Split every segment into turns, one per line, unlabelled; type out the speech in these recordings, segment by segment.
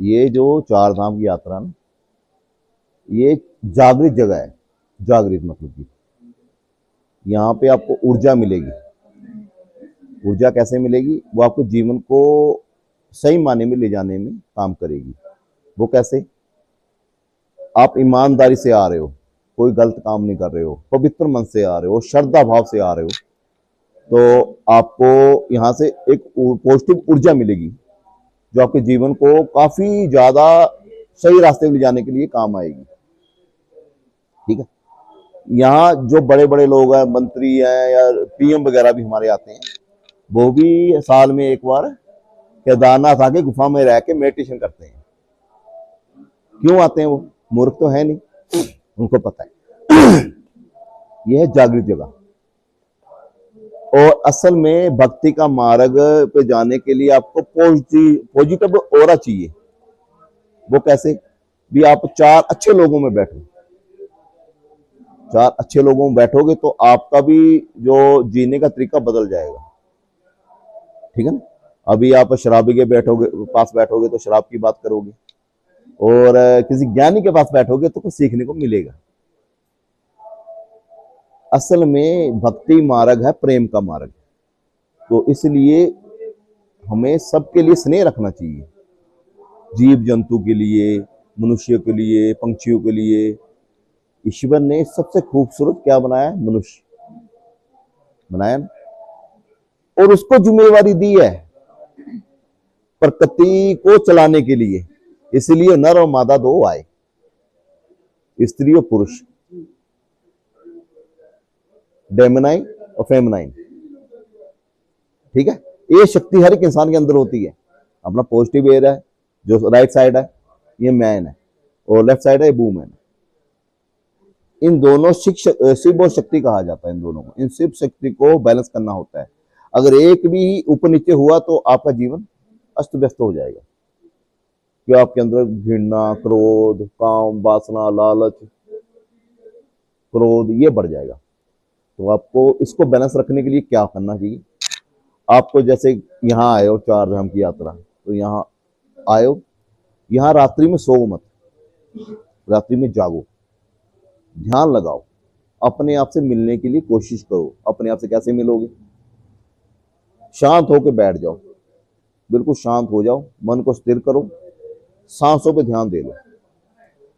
ये जो चार धाम की यात्रा ना, ये जागृत जगह है। जागृत मतलब कि यहाँ पे आपको ऊर्जा मिलेगी। ऊर्जा कैसे मिलेगी? वो आपके जीवन को सही मायने में ले जाने में काम करेगी। वो कैसे? आप ईमानदारी से आ रहे हो, कोई गलत काम नहीं कर रहे हो, पवित्र मन से आ रहे हो, श्रद्धा भाव से आ रहे हो, तो आपको यहाँ से एक पॉजिटिव ऊर्जा मिलेगी जो आपके जीवन को काफी ज्यादा सही रास्ते में ले जाने के लिए काम आएगी। ठीक है। यहाँ जो बड़े बड़े लोग हैं, मंत्री हैं या पीएम वगैरह भी हमारे आते हैं, वो भी साल में एक बार केदारनाथ आके गुफा में रह के मेडिटेशन करते हैं। क्यों आते हैं? वो मूर्ख तो है नहीं, उनको पता है। यह है जागृत जगह। और असल में भक्ति का मार्ग पे जाने के लिए आपको पॉजिटिव ऑरा चाहिए। वो कैसे? भी आप चार अच्छे लोगों में बैठो। चार अच्छे लोगों में बैठोगे तो आपका भी जो जीने का तरीका बदल जाएगा। ठीक है ना? अभी आप शराबी के पास बैठोगे तो शराब की बात करोगे, और किसी ज्ञानी के पास बैठोगे तो कुछ सीखने को मिलेगा। असल में भक्ति मार्ग है प्रेम का मार्ग, तो इसलिए हमें सबके लिए स्नेह रखना चाहिए। जीव जंतु के लिए, मनुष्य के लिए, पंछियों के लिए। ईश्वर ने सबसे खूबसूरत क्या बनाया? मनुष्य बनाया ना, और उसको जिम्मेवारी दी है प्रकृति को चलाने के लिए। इसलिए नर और मादा दो आए, स्त्री और पुरुष, डेमनाइन और फेमनाइन। ठीक है। ये शक्ति हर एक इंसान के अंदर होती है। अपना पॉजिटिव एयर है, जो राइट साइड है ये मैन है, और लेफ्ट साइड है ये वूमेन है। इन दोनों शिव और शक्ति कहा जाता है। इन दोनों को, इन शिव शक्ति को बैलेंस करना होता है। अगर एक भी ऊपर नीचे हुआ तो आपका जीवन अस्त व्यस्त हो जाएगा, कि आपके अंदर घृणा, क्रोध, काम, वासना, लालच, क्रोध ये बढ़ जाएगा। तो आपको इसको बैलेंस रखने के लिए क्या करना चाहिए? आपको जैसे यहाँ आए हो चार धाम की यात्रा, तो यहाँ आए हो, यहाँ रात्रि में सो मत, रात्रि में जागो, ध्यान लगाओ, अपने आप से मिलने के लिए कोशिश करो। अपने आप से कैसे मिलोगे? शांत होकर बैठ जाओ, बिल्कुल शांत हो जाओ, मन को स्थिर करो, सांसों पे ध्यान दे लो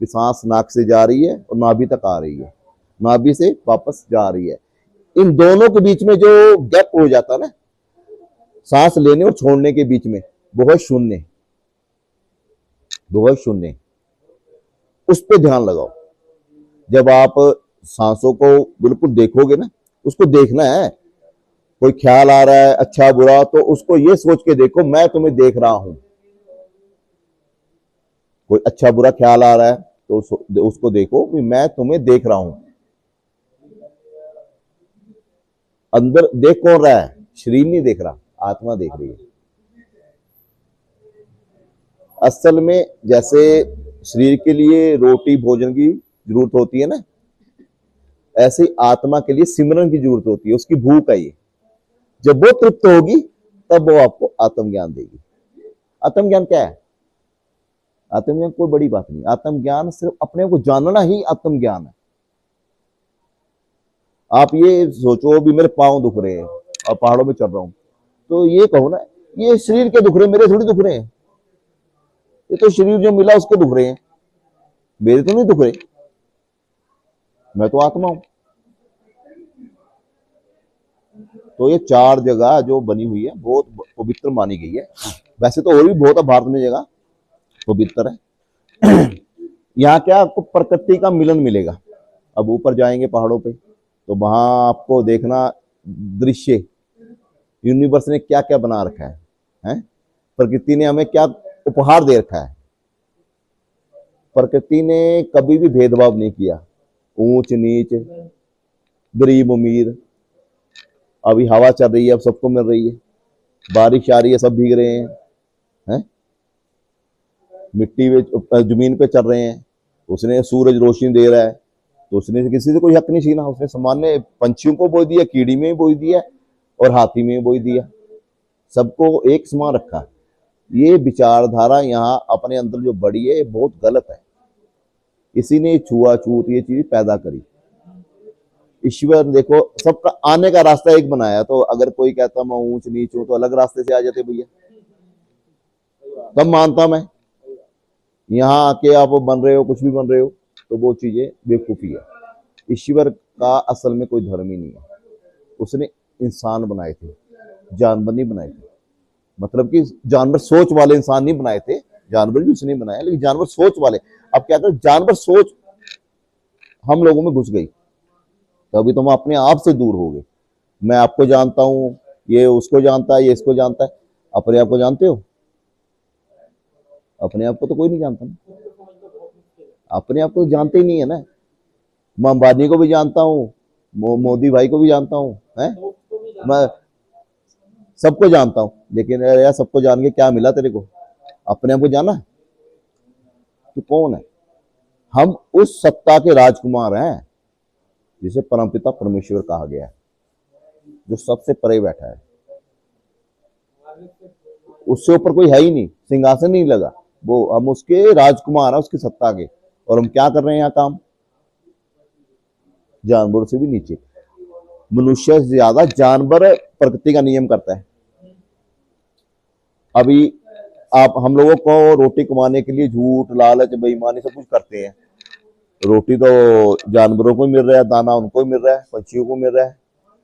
कि सांस नाक से जा रही है और नाभि तक आ रही है, नाभि से वापस जा रही है। इन दोनों के बीच में जो गैप हो जाता है ना, सांस लेने और छोड़ने के बीच में, वो है शून्य, वो है शून्य। उस पे ध्यान लगाओ। जब आप सांसों को बिल्कुल देखोगे ना, उसको देखना है। कोई ख्याल आ रहा है अच्छा बुरा, तो उसको ये सोच के देखो मैं तुम्हें देख रहा हूं। कोई अच्छा बुरा ख्याल आ रहा है तो उसको देखो कि मैं तुम्हें देख रहा हूं। अंदर देख कौन रहा है? शरीर नहीं देख रहा, आत्मा देख रही है। असल में जैसे शरीर के लिए रोटी भोजन की जरूरत होती है ना, ऐसे ही आत्मा के लिए सिमरन की जरूरत होती है। उसकी भूख है ये। जब वो तृप्त होगी तब वो आपको आत्मज्ञान देगी। आत्मज्ञान क्या है? आत्मज्ञान कोई बड़ी बात नहीं। आत्मज्ञान सिर्फ अपने को जानना ही आत्मज्ञान है। आप ये सोचो भी मेरे पांव दुख रहे हैं और पहाड़ों में चढ़ रहा हूं, तो ये कहो ना ये शरीर के दुख रहे, मेरे थोड़ी दुख रहे हैं। ये तो शरीर जो मिला उसके दुख रहे हैं, मेरे तो नहीं दुख रहे, मैं तो आत्मा हूं। तो ये चार जगह जो बनी हुई है बहुत पवित्र मानी गई है। वैसे तो और भी बहुत है भारत में जगह पवित्र है। यहाँ क्या आपको प्रकृति का मिलन मिलेगा। अब ऊपर जाएंगे पहाड़ों पे तो वहां आपको देखना दृश्य, यूनिवर्स ने क्या क्या बना रखा है? प्रकृति ने हमें क्या उपहार दे रखा है। प्रकृति ने कभी भी भेदभाव नहीं किया, ऊंच नीच, गरीब अमीर। अभी हवा चल रही है, अब सबको मिल रही है, बारिश आ रही है, सब भीग रहे हैं? मिट्टी पे जमीन पे चल रहे हैं, उसने सूरज रोशनी दे रहा है, तो उसने किसी से कोई हक नहीं छीना। उसने सामान्य पंछियों को बोई दिया, कीड़ी में भी बोई दिया और हाथी में भी बोई दिया, सबको एक समान रखा। ये विचारधारा यहाँ अपने अंदर जो बड़ी है, ये बहुत गलत है। इसी ने छुआछूत ये चीज पैदा करी। ईश्वर देखो सबका आने का रास्ता एक बनाया, तो अगर कोई कहता मैं ऊंच नीच हूं तो अलग रास्ते से आ जाते भैया, तब मानता मैं। यहाँ आके आप बन रहे हो, कुछ भी बन रहे हो, तो वो चीजें बेवकूफी है। ईश्वर का असल में कोई धर्म ही नहीं है। उसने इंसान बनाए थे, जानवर नहीं बनाए थे। मतलब कि जानवर सोच वाले इंसान नहीं बनाए थे, जानवर भी उसने बनाया, लेकिन जानवर सोच वाले। अब क्या कर, जानवर सोच हम लोगों में घुस गई, तभी तो हम अपने आप से दूर हो गए। मैं आपको जानता हूं, ये उसको जानता है, ये इसको जानता है। अपने आप को जानते हो? अपने आप को तो कोई नहीं जानता ना, अपने आप को तो जानते ही नहीं है ना। मैं अंबानी को भी जानता हूँ, मोदी भाई को भी जानता हूँ, है मैं सबको जानता हूँ, लेकिन यार सबको जान के क्या मिला तेरे को? अपने आप को जाना? तू कौन है? हम उस सत्ता के राजकुमार हैं जिसे परमपिता परमेश्वर कहा गया है, जो सबसे परे बैठा है। उससे ऊपर कोई है ही नहीं, सिंहासन नहीं लगा वो, हम उसके राजकुमार हैं, उसकी सत्ता के। और हम क्या कर रहे हैं यहाँ काम? जानवरों से भी नीचे, मनुष्य से ज्यादा जानवर प्रकृति का नियम करता है। अभी आप हम लोगों को रोटी कमाने के लिए झूठ, लालच, बेईमानी सब कुछ करते हैं। रोटी तो जानवरों को मिल रहा है, दाना उनको मिल रहा है, पंछियों को मिल रहा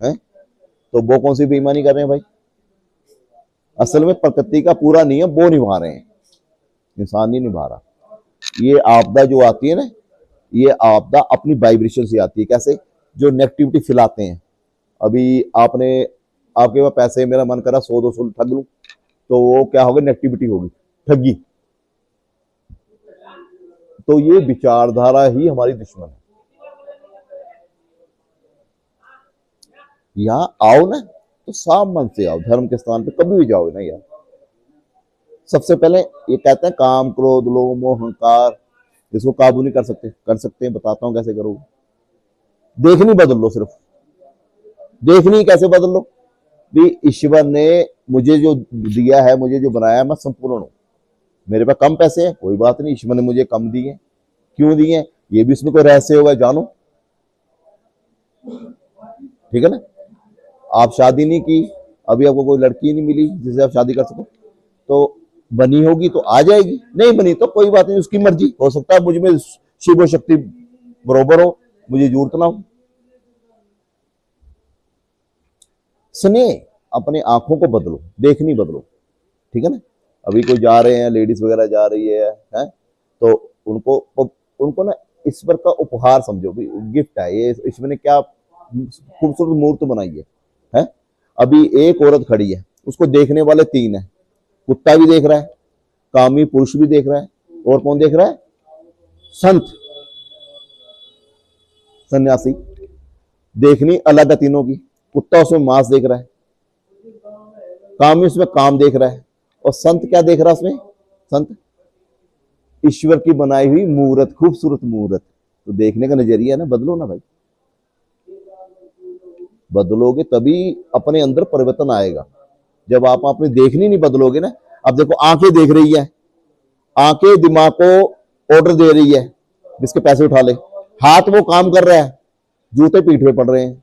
है? तो वो कौन सी बेईमानी कर रहे हैं भाई? असल में प्रकृति का पूरा नियम वो निभा रहे हैं, इंसान नहीं निभा रहा। ये आपदा जो आती है ना, ये आपदा अपनी वाइब्रेशन से आती है। कैसे? जो नेगेटिविटी फैलाते हैं। अभी आपके पास पैसे, मेरा मन करा 100-200 ठग लूं, तो वो क्या होगा? नेगेटिविटी होगी, ठगी। तो ये विचारधारा ही हमारी दुश्मन है। यहाँ आओ ना तो साफ मन से आओ, धर्म के स्थान पे कभी भी जाओ ना यार। सबसे पहले ये कहते हैं काम, क्रोध, लोभ, मोह, अहंकार, इसको काबू नहीं कर सकते हैं, बताता हूं कैसे करोगे। देखनी बदल लो, सिर्फ देखनी कैसे बदल लो भी। ईश्वर ने मुझे जो दिया है, मुझे जो बनाया, मैं संपूर्ण हूं। मेरे पास कम पैसे हैं, कोई बात नहीं, ईश्वर ने मुझे कम दिए। क्यों दिए? ये भी इसमें कोई रहस्य होगा, जानो। ठीक है ना? आप शादी नहीं की, अभी आपको कोई लड़की नहीं मिली जिससे आप शादी कर सको, तो बनी होगी तो आ जाएगी, नहीं बनी तो कोई बात नहीं, उसकी मर्जी। हो सकता है मुझ में शिव शक्ति बरोबर हो, मुझे जरूरत ना हो। स्नेह, अपने आंखों को बदलो, देखनी बदलो। ठीक है ना? अभी कोई जा रहे हैं, लेडीज वगैरह जा रही है, तो उनको ना ईश्वर का उपहार समझो, गिफ्ट है ये। ईश्वर ने क्या खूबसूरत मूर्त बनाई है? अभी एक औरत खड़ी है, उसको देखने वाले 3 है। कुत्ता भी देख रहा है, कामी पुरुष भी देख रहा है, और कौन देख रहा है? संत, सन्यासी। देखनी अलग है तीनों की। कुत्ता उसमें मांस देख रहा है, कामी उसमें काम देख रहा है, और संत क्या देख रहा है उसमें? संत ईश्वर की बनाई हुई मूर्त, खूबसूरत मूर्त। तो देखने का नजरिया ना बदलो ना भाई, बदलोगे तभी अपने अंदर परिवर्तन आएगा। जब आप अपनी देखनी नहीं बदलोगे ना। अब देखो, आंखें देख रही है, आंखें दिमाग को ऑर्डर दे रही है जिसके पैसे उठा ले। हाथ वो काम कर रहा है, जूते पीठ पे पड़ रहे हैं।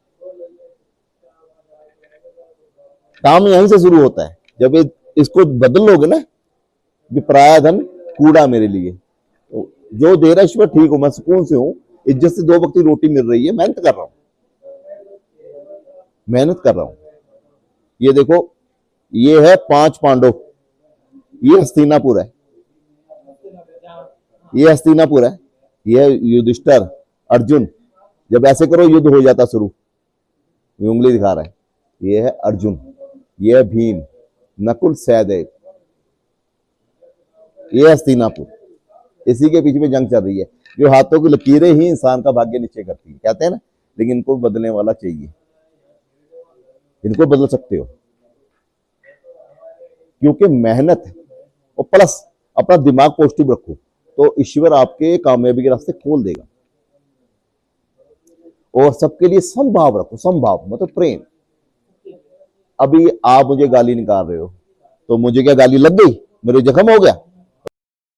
काम यहीं से शुरू होता है। जब इसको बदल लोगे ना, विपराय धन कूड़ा मेरे लिए, तो जो दे रहा ईश्वर, ठीक हो, मैं सुकून से हूं, इज्जत से 2 वक्त की रोटी मिल रही है, मेहनत कर रहा हूं, मेहनत कर रहा हूं। ये देखो, ये है 5 पांडव, ये हस्तिनापुर है, ये हस्तिनापुर है, ये युधिष्ठिर, अर्जुन। जब ऐसे करो युद्ध हो जाता शुरू। ये उंगली दिखा रहा है, ये है अर्जुन, ये है भीम, नकुल, सहदेव, ये हस्तिनापुर। इसी के पीछे में जंग चल रही है। जो हाथों की लकीरें ही इंसान का भाग्य निश्चय करती है, कहते हैं ना। लेकिन इनको बदलने वाला चाहिए, इनको बदल सकते हो, क्योंकि मेहनत और प्लस अपना दिमाग पॉजिटिव रखो, तो ईश्वर आपके कामयाबी के रास्ते खोल देगा। और सबके लिए समभाव रखो, समभाव मतलब प्रेम। अभी आप मुझे गाली निकाल रहे हो, तो मुझे क्या गाली लग गई? मेरे जख्म हो गया।